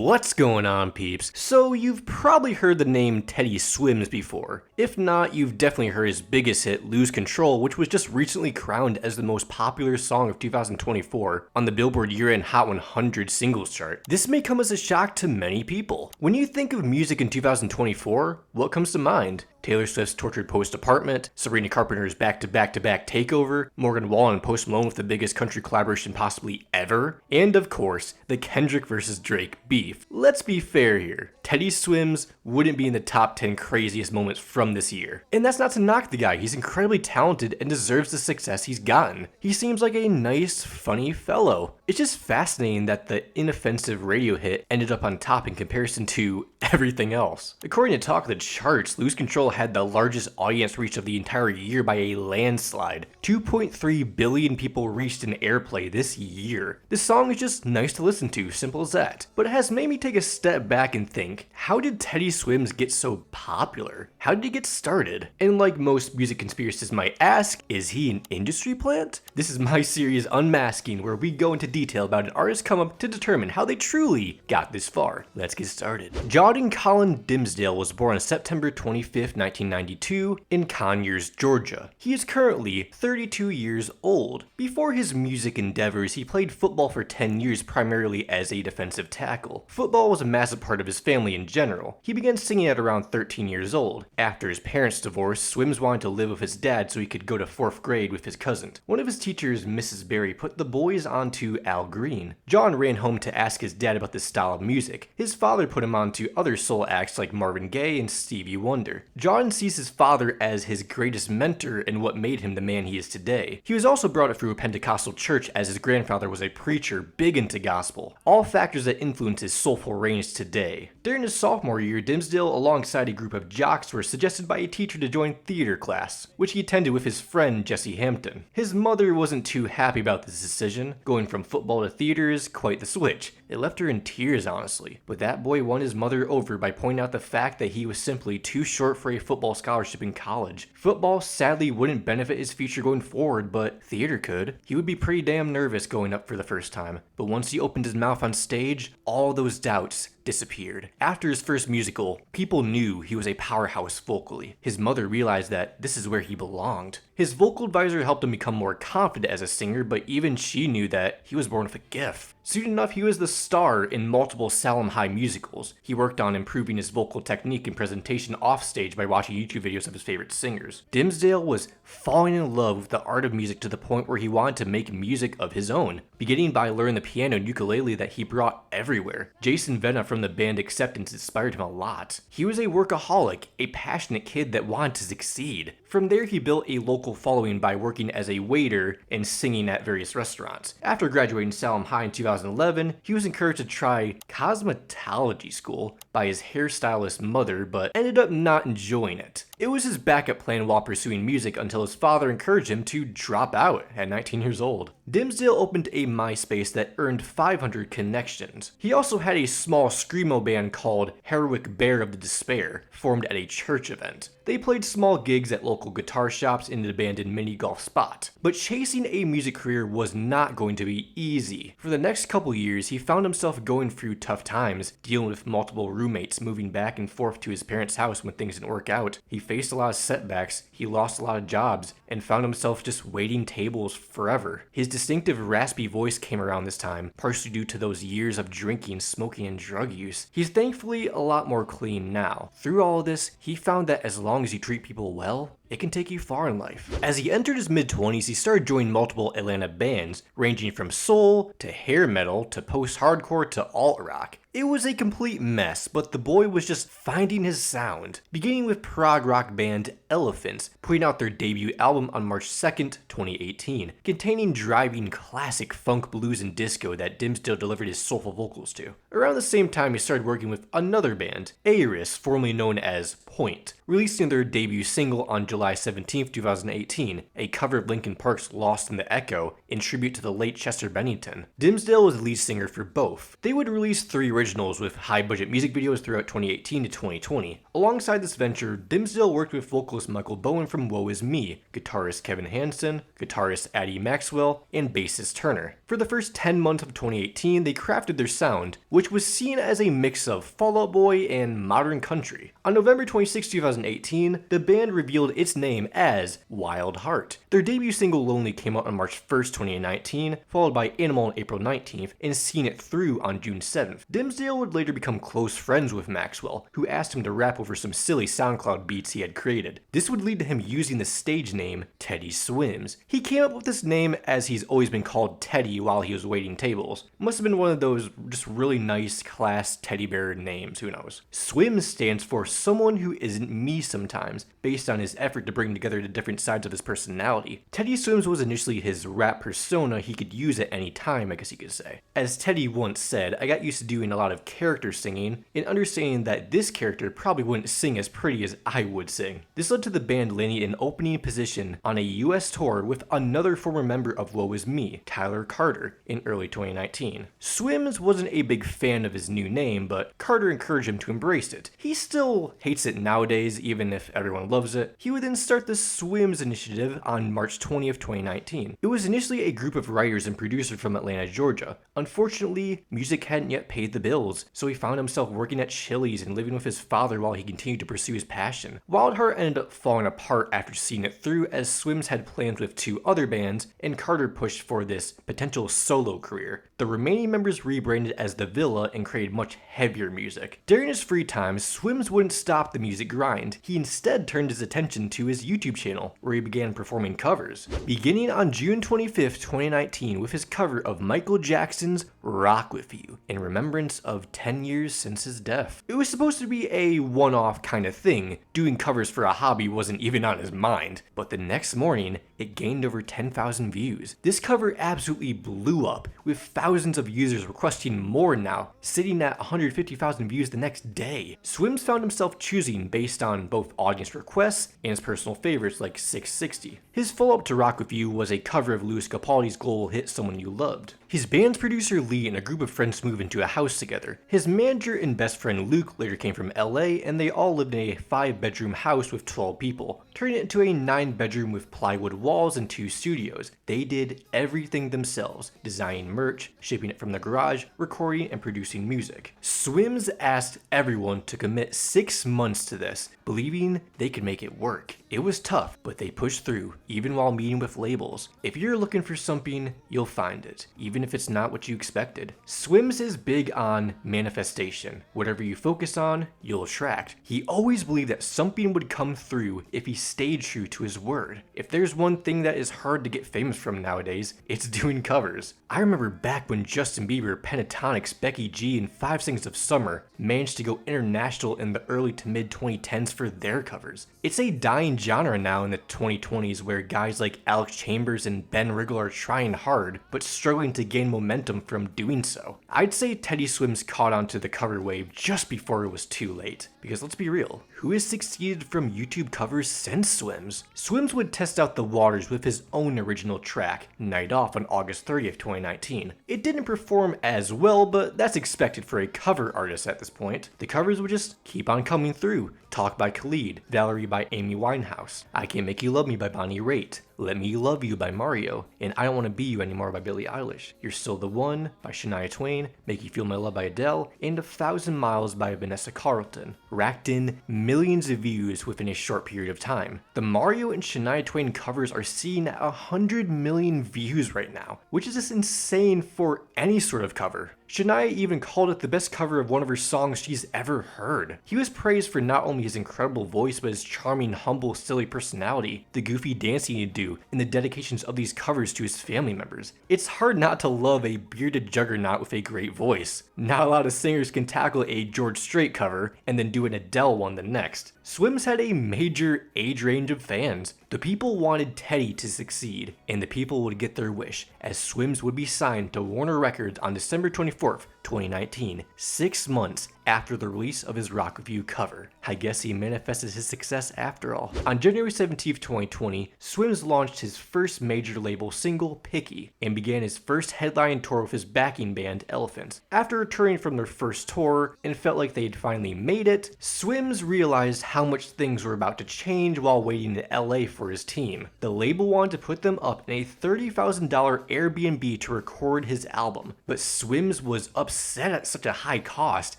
What's going on, peeps? So you've probably heard the name Teddy Swims before. If not, you've definitely heard his biggest hit, Lose Control, which was just recently crowned as the most popular song of 2024 on the Billboard year-end Hot 100 singles chart. This may come as a shock to many people. When you think of music in 2024, what comes to mind? Taylor Swift's Tortured Post Apartment, Sabrina Carpenter's back-to-back-to-back Takeover, Morgan Wallen and Post Malone with the biggest country collaboration possibly ever, and of course, the Kendrick vs. Drake beef. Let's be fair here. Teddy Swims wouldn't be in the top 10 craziest moments from this year. And that's not to knock the guy, he's incredibly talented and deserves the success he's gotten. He seems like a nice, funny fellow. It's just fascinating that the inoffensive radio hit ended up on top in comparison to everything else. According to Talk the Charts, Lose Control had the largest audience reach of the entire year by a landslide. 2.3 billion people reached in airplay this year. This song is just nice to listen to, simple as that. But it has made me take a step back and think, how did Teddy Swims get so popular? How did he get started? And like most music conspiracists might ask, is he an industry plant? This is my series Unmasking, where we go into detail about an artist's come up to determine how they truly got this far. Let's get started. Jaten Collin Dimsdale was born on September 25th, 1992 in Conyers, Georgia. He is currently 32 years old. Before his music endeavors, he played football for 10 years primarily as a defensive tackle. Football was a massive part of his family in general. He began singing at around 13 years old. After his parents' divorce, Swims wanted to live with his dad so he could go to 4th grade with his cousin. One of his teachers, Mrs. Berry, put the boys onto Al Green. John ran home to ask his dad about this style of music. His father put him onto other soul acts like Marvin Gaye and Stevie Wonder. John sees his father as his greatest mentor and what made him the man he is today. He was also brought up through a Pentecostal church as his grandfather was a preacher big into gospel, all factors that influence his soulful range today. During his sophomore year, Dimsdale alongside a group of jocks were suggested by a teacher to join theater class, which he attended with his friend Jesse Hampton. His mother wasn't too happy about this decision. Going from football to theater is quite the switch. It left her in tears, honestly. But that boy won his mother over by pointing out the fact that he was simply too short for a football scholarship in college. Football sadly wouldn't benefit his future going forward, but theater could. He would be pretty damn nervous going up for the first time. But once he opened his mouth on stage, all those doubts disappeared. After his first musical, people knew he was a powerhouse vocally. His mother realized that this is where he belonged. His vocal advisor helped him become more confident as a singer, but even she knew that he was born with a gift. Soon enough, he was the star in multiple Salem High musicals. He worked on improving his vocal technique and presentation offstage by watching YouTube videos of his favorite singers. Dimsdale was falling in love with the art of music to the point where he wanted to make music of his own, beginning by learning the piano and ukulele that he brought everywhere. Jason Venna from the band Acceptance inspired him a lot. He was a workaholic, a passionate kid that wanted to succeed. From there, he built a local following by working as a waiter and singing at various restaurants. After graduating Salem High in 2011, he was encouraged to try cosmetology school by his hairstylist mother, but ended up not enjoying it. It was his backup plan while pursuing music until his father encouraged him to drop out at 19 years old. Dimsdale opened a MySpace that earned 500 connections. He also had a small screamo band called Heroic Bear of the Despair, formed at a church event. They played small gigs at local guitar shops in an abandoned mini golf spot. But chasing a music career was not going to be easy. For the next couple years, he found himself going through tough times, dealing with multiple roommates, moving back and forth to his parents' house when things didn't work out. He faced a lot of setbacks, he lost a lot of jobs, and found himself just waiting tables forever. His distinctive raspy voice came around this time, partially due to those years of drinking, smoking, and drug use. He's thankfully a lot more clean now. Through all of this, he found that as long as you treat people well, it can take you far in life. As he entered his mid-20s, he started joining multiple Atlanta bands, ranging from soul to hair metal to post-hardcore to alt-rock. It was a complete mess, but the boy was just finding his sound, beginning with prog rock band Elephants, putting out their debut album on March 2nd, 2018, containing driving classic funk, blues, and disco that Dimsdale delivered his soulful vocals to. Around the same time, he started working with another band, Aris, formerly known as Point, releasing their debut single on July July 17, 2018, a cover of Linkin Park's Lost in the Echo in tribute to the late Chester Bennington. Dimsdale was the lead singer for both. They would release 3 originals with high-budget music videos throughout 2018 to 2020. Alongside this venture, Dimsdale worked with vocalist Michael Bowen from Woe Is Me, guitarist Kevin Hansen, guitarist Addie Maxwell, and bassist Turner. For the first 10 months of 2018, they crafted their sound, which was seen as a mix of Fall Out Boy and modern country. On November 26, 2018, the band revealed its name as Wild Heart. Their debut single Lonely came out on March 1, 2019, followed by Animal on April 19th, and Seen It Through on June 7th. Dimsdale would later become close friends with Maxwell, who asked him to rap over some silly SoundCloud beats he had created. This would lead to him using the stage name Teddy Swims. He came up with this name as he's always been called Teddy while he was waiting tables. Must have been one of those just really nice class teddy bear names, who knows. Swims stands for someone who isn't me sometimes, based on his effort to bring together the different sides of his personality. Teddy Swims was initially his rap persona he could use at any time, I guess you could say. As Teddy once said, I got used to doing a lot of character singing and understanding that this character probably wouldn't sing as pretty as I would sing. This led to the band landing an opening position on a US tour with another former member of Woe Is Me, Tyler Carter, in early 2019. Swims wasn't a big fan of his new name, but Carter encouraged him to embrace it. He still hates it nowadays, even if everyone loves it. He would then start the Swims initiative on March 20th, 2019. It was initially a group of writers and producers from Atlanta, Georgia. Unfortunately, music hadn't yet paid the bills, so he found himself working at Chili's and living with his father while he continued to pursue his passion. Wild Heart ended up falling apart after Seeing It Through, as Swims had plans with 2 other bands, and Carter pushed for this potential solo career. The remaining members rebranded as The Villa and created much heavier music. During his free time, Swims wouldn't stop the music grind. He instead turned his attention to his YouTube channel, where he began performing covers, beginning on June 25th, 2019 with his cover of Michael Jackson's Rock With You, in remembrance of 10 years since his death. It was supposed to be a one-off kind of thing. Doing covers for a hobby wasn't even on his mind, but the next morning, it gained over 10,000 views. This cover absolutely blew up, with thousands of users requesting more now, sitting at 150,000 views the next day. Swims found himself choosing based on both audience requests and his personal favorites like 660. His follow-up to Rock With You was a cover of Louis Capaldi's global hit Someone You Loved. His band's producer Lee and a group of friends moved into a house together. His manager and best friend Luke later came from LA, and they all lived in a 5-bedroom house with 12 people, turning it into a 9-bedroom with plywood walls and 2 studios. They did everything themselves, designing merch, shipping it from the garage, recording and producing music. Swims asked everyone to commit 6 months to this, believing they could make it work. It was tough, but they pushed through, even while meeting with labels. If you're looking for something, you'll find it, even if it's not what you expected. Swims is big on manifestation. Whatever you focus on, you'll attract. He always believed that something would come through if he stayed true to his word. If there's one thing that is hard to get famous from nowadays, it's doing covers. I remember back when Justin Bieber, Pentatonix, Becky G, and 5 Seconds of Summer managed to go international in the early to mid 2010s for their covers. It's a dying genre now in the 2020s where guys like Alex Chambers and Ben Riggle are trying hard, but struggling to gain momentum from doing so. I'd say Teddy Swims caught onto the cover wave just before it was too late. Because let's be real, who has succeeded from YouTube covers since Swims? Swims would test out the waters with his own original track, Night Off, on August 30th, 2019. It didn't perform as well, but that's expected for a cover artist at this point. The covers would just keep on coming through. Talk by Khalid, Valerie by Amy Winehouse, I Can't Make You Love Me by Bonnie Raitt, Let Me Love You by Mario, and I Don't Want to Be You Anymore by Billie Eilish, You're Still the One by Shania Twain, Make You Feel My Love by Adele, and 1,000 Miles by Vanessa Carlton, racked in millions of views within a short period of time. The Mario and Shania Twain covers are seeing 100 million views right now, which is just insane for any sort of cover. Shania even called it the best cover of one of her songs she's ever heard. He was praised for not only his incredible voice, but his charming, humble, silly personality, the goofy dancing he'd do, and the dedications of these covers to his family members. It's hard not to love a bearded juggernaut with a great voice. Not a lot of singers can tackle a George Strait cover and then do an Adele one the next. Swims had a major age range of fans. The people wanted Teddy to succeed, and the people would get their wish, as Swims would be signed to Warner Records on December 24th, 2019, 6 months after the release of his rock review cover. I guess he manifested his success after all. On January 17th, 2020, Swims launched his first major label single, Picky, and began his first headline tour with his backing band, Elephants. After returning from their first tour and felt like they had finally made it, Swims realized how much things were about to change while waiting in LA for his team. The label wanted to put them up in a $30,000 Airbnb to record his album, but Swims was upset at such a high cost,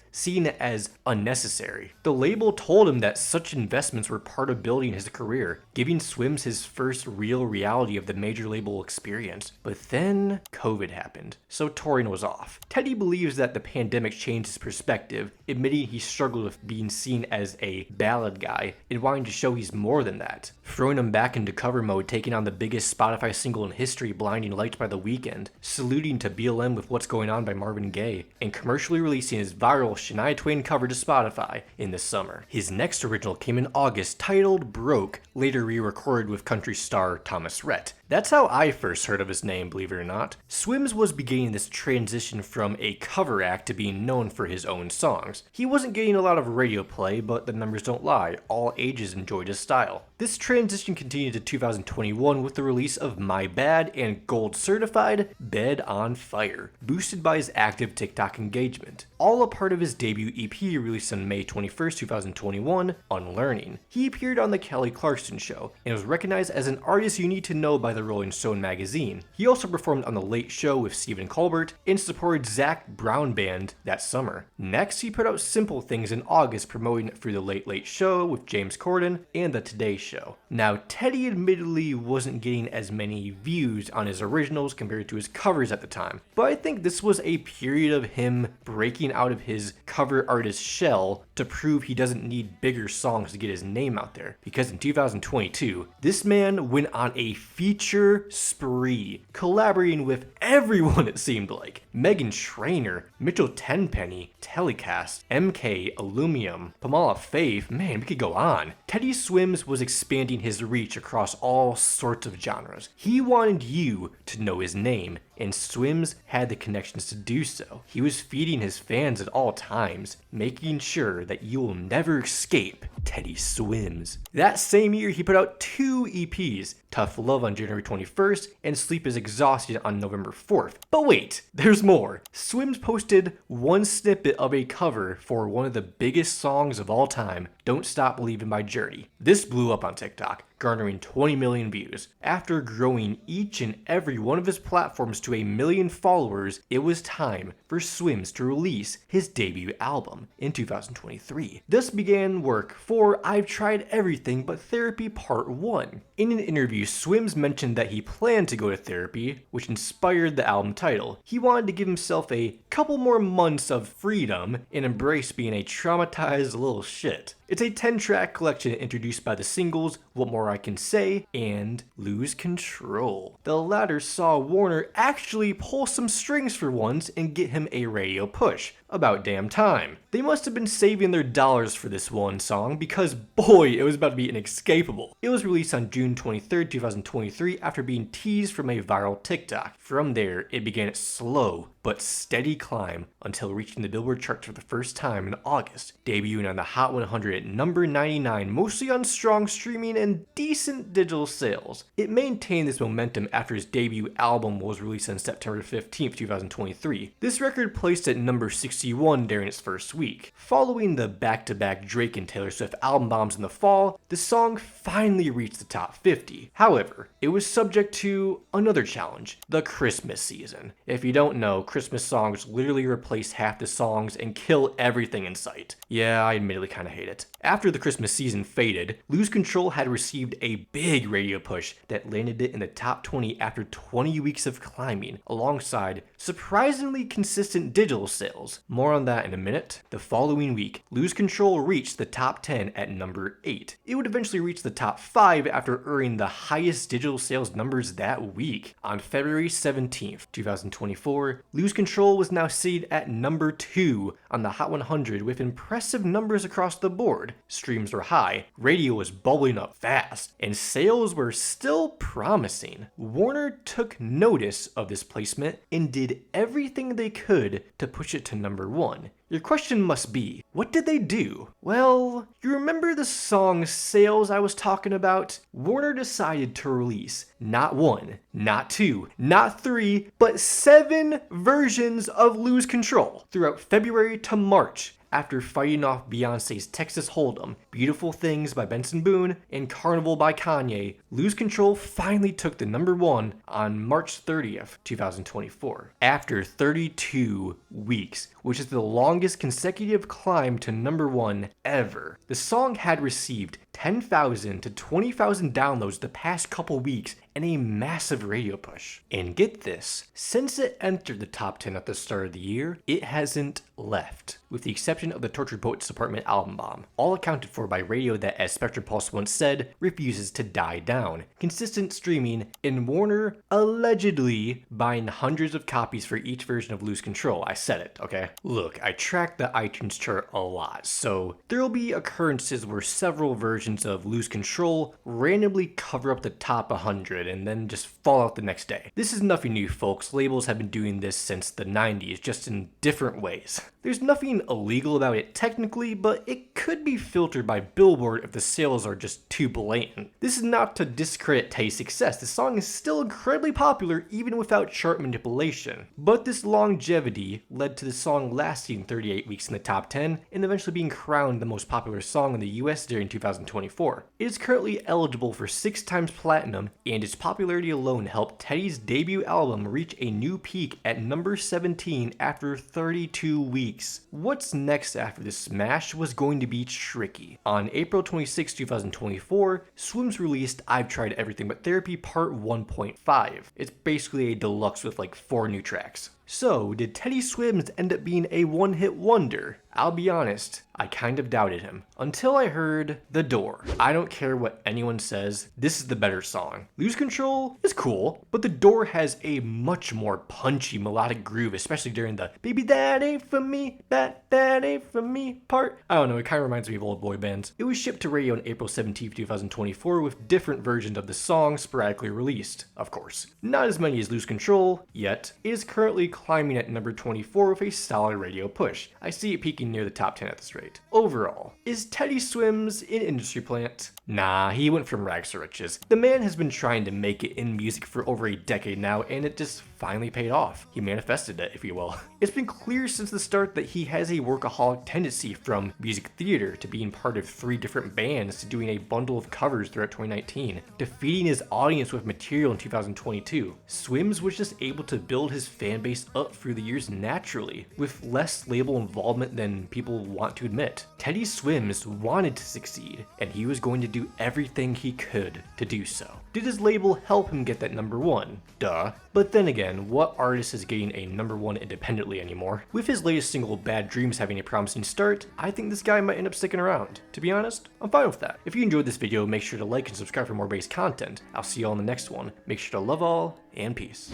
seeing it as unnecessary. The label told him that such investments were part of building his career, giving Swims his first real reality of the major label experience. But then COVID happened, so touring was off. Teddy believes that the pandemic changed his perspective, admitting he struggled with being seen as a ballad guy and wanting to show he's more than that, throwing him back into cover mode, taking on the biggest Spotify single in history, Blinding Lights by The Weeknd, saluting to BLM with What's Going On by Marvin Gaye, and commercially releasing his viral Shania Twain cover to Spotify in the summer. His next original came in August, titled Broke, later re-recorded with country star Thomas Rhett. That's how I first heard of his name, believe it or not. Swims was beginning this transition from a cover act to being known for his own songs. He wasn't getting a lot of radio play, but the numbers don't lie. All ages enjoyed his style. This transition continued to 2021 with the release of My Bad and Gold Certified Bed on Fire, boosted by his active TikTok engagement. All a part of his debut EP released on May 21st, 2021, Unlearning. He appeared on The Kelly Clarkson Show and was recognized as an artist you need to know by the Rolling Stone magazine. He also performed on The Late Show with Stephen Colbert and supported Zac Brown Band that summer. Next, he put out Simple Things in August, promoting it through The Late Late Show with James Corden and The Today Show. Now, Teddy admittedly wasn't getting as many views on his originals compared to his covers at the time, but I think this was a period of him breaking out of his cover artist shell to prove he doesn't need bigger songs to get his name out there, because in 2022, this man went on a feature spree, collaborating with everyone it seemed like. Meghan Trainor, Mitchell Tenpenny, Telecast, MK, Illumium, Pamela Faith, man, we could go on. Teddy Swims was expanding his reach across all sorts of genres. He wanted you to know his name, and Swims had the connections to do so. He was feeding his fans at all times, making sure that you will never escape Teddy Swims. That same year, he put out 2 EPs, Tough Love on January 21st and Sleep is Exhausted on November 4th. But wait, there's more. Swims posted one snippet of a cover for one of the biggest songs of all time, Don't Stop Believin' by Journey. This blew up on TikTok, garnering 20 million views. After growing each and every one of his platforms to 1 million followers, it was time for Swims to release his debut album in 2023. This began work for I've Tried Everything But Therapy Part 1. In an interview, Swims mentioned that he planned to go to therapy, which inspired the album title. He wanted to give himself a couple more months of freedom and embrace being a traumatized little shit. It's a 10-track collection introduced by the singles What More I Can Say and Lose Control. The latter saw Warner actually pull some strings for once and get him a radio push. About damn time. They must have been saving their dollars for this one song because boy, it was about to be inescapable. It was released on June 23rd, 2023 after being teased from a viral TikTok. From there, it began its slow but steady climb until reaching the Billboard charts for the first time in August, debuting on the Hot 100 at number 99, mostly on strong streaming and decent digital sales. It maintained this momentum after his debut album was released on September 15th, 2023. This record placed at number 61 during its first week. Following the back-to-back Drake and Taylor Swift album bombs in the fall, the song finally reached the top 50. However, it was subject to another challenge, the Christmas season. If you don't know, Christmas songs literally replace half the songs and kill everything in sight. Yeah, I admittedly kinda hate it. After the Christmas season faded, Lose Control had received a big radio push that landed it in the top 20 after 20 weeks of climbing, alongside surprisingly consistent digital sales. More on that in a minute. The following week, Lose Control reached the top 10 at number 8. It would eventually reach the top 5 after earning the highest digital sales numbers that week. On February 17th, 2024, Lose Control was now seated at number 2 on the Hot 100 with impressive numbers across the board. Streams were high, radio was bubbling up fast, and sales were still promising. Warner took notice of this placement and did did everything they could to push it to number 1. Your question must be, what did they do? Well, you remember the song Sales I was talking about? Warner decided to release not 1, not 2, not 3, but 7 versions of Lose Control throughout February to March, after fighting off Beyonce's Texas Hold'em, Beautiful Things by Benson Boone, and Carnival by Kanye. Lose Control finally took the number 1 on March 30th, 2024, after 32 weeks, which is the longest consecutive climb to number 1 ever. The song had received 10,000 to 20,000 downloads the past couple weeks and a massive radio push. And get this, since it entered the top 10 at the start of the year, it hasn't left, with the exception of the Tortured Poets Department album bomb, all accounted for by radio that, as Spectrum Pulse once said, refuses to die down, consistent streaming, and Warner allegedly buying hundreds of copies for each version of Lose Control. I said it, okay? Look, I track the iTunes chart a lot, so there'll be occurrences where several versions of Lose Control randomly cover up the top 100 and then just fall out the next day. This is nothing new, folks. Labels have been doing this since the 90s, just in different ways. There's nothing illegal about it technically, but it could be filtered by Billboard if the sales are just too blatant. This is not to discredit Teddy's success. The song is still incredibly popular even without chart manipulation. But this longevity led to the song lasting 38 weeks in the top 10 and eventually being crowned the most popular song in the US during 2024. It is currently eligible for 6 times platinum, and its popularity alone helped Teddy's debut album reach a new peak at number 17 after 32 weeks. What's next after this smash was going to be tricky. On April 26, 2024, Swims released I've Tried Everything But Therapy Part 1.5. It's basically a deluxe with like 4 new tracks. So, did Teddy Swims end up being a one-hit wonder? I'll be honest, I kind of doubted him, until I heard The Door. I don't care what anyone says, this is the better song. Lose Control is cool, but The Door has a much more punchy melodic groove, especially during the "Baby that ain't for me, that ain't for me" part. I don't know, it kind of reminds me of old boy bands. It was shipped to radio on April 17, 2024 with different versions of the song sporadically released, of course. Not as many as Lose Control, yet. It is currently climbing at number 24 with a solid radio push. I see it peaking near the top 10 at this rate. Overall, is Teddy Swims an industry plant? Nah, he went from rags to riches. The man has been trying to make it in music for over a decade now, and it just finally paid off. He manifested it, if you will. It's been clear since the start that he has a workaholic tendency, from music theater to being part of 3 different bands to doing a bundle of covers throughout 2019, to feeding his audience with material in 2022. Swims was just able to build his fan base up through the years naturally, with less label involvement than people want to admit. Teddy Swims wanted to succeed, and he was going to do everything he could to do so. Did his label help him get that number 1? Duh. But then again, what artist is getting a number 1 independently anymore? With his latest single, Bad Dreams, having a promising start, I think this guy might end up sticking around. To be honest, I'm fine with that. If you enjoyed this video, make sure to like and subscribe for more bass content. I'll see you all in the next one. Make sure to love all, and peace.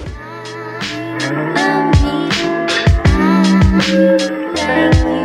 Thank you.